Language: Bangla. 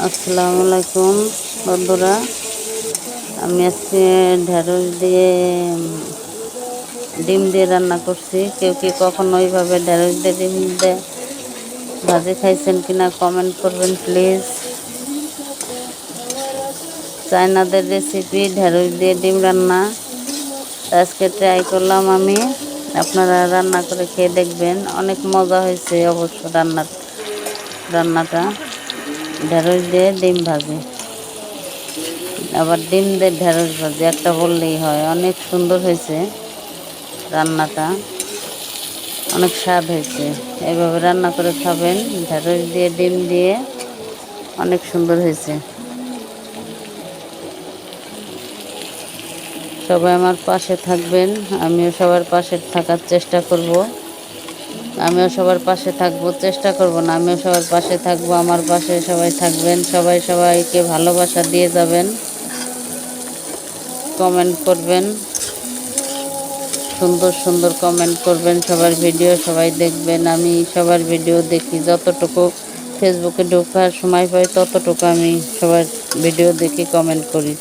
আসসালামু আলাইকুম বন্ধুরা, আমি আজকে ঢেঁড়স দিয়ে ডিম দিয়ে রান্না করছি। কেউ কি কখনো ওইভাবে ঢেঁড়স দিয়ে ডিম দিয়ে ভাজি খাইছেন কিনা কমেন্ট করবেন প্লিজ। চায়নাদের রেসিপি ঢেঁড়স দিয়ে ডিম রান্না, আজকে ট্রাই করলাম আমি। আপনারা রান্না করে খেয়ে দেখবেন, অনেক মজা হয়েছে অবশ্য। রান্নাটা ঢেঁড়স দিয়ে ডিম ভাজি, আবার ডিম দিয়ে ঢেঁড়স ভাজি একটা বললেই হয়। অনেক সুন্দর হয়েছে রান্নাটা, অনেক স্বাদ হয়েছে। এইভাবে রান্না করে খাবেন, ঢেঁড়স দিয়ে ডিম দিয়ে, অনেক সুন্দর হয়েছে। সবাই আমার পাশে থাকবেন, আমিও সবার পাশে থাকার চেষ্টা করব। আমিও সবার পাশে থাকবো, চেষ্টা করব না, আমিও সবার পাশে থাকবো। আমার পাশে সবাই থাকবেন, সবাই সবাইকে ভালোবাসা দিয়ে যাবেন, কমেন্ট করবেন, সুন্দর সুন্দর কমেন্ট করবেন। সবার ভিডিও সবাই দেখবেন, আমি সবার ভিডিও দেখি। যতটুকু ফেসবুকে ঢোকার সময় পাই ততটুকু আমি সবার ভিডিও দেখি, কমেন্ট করি।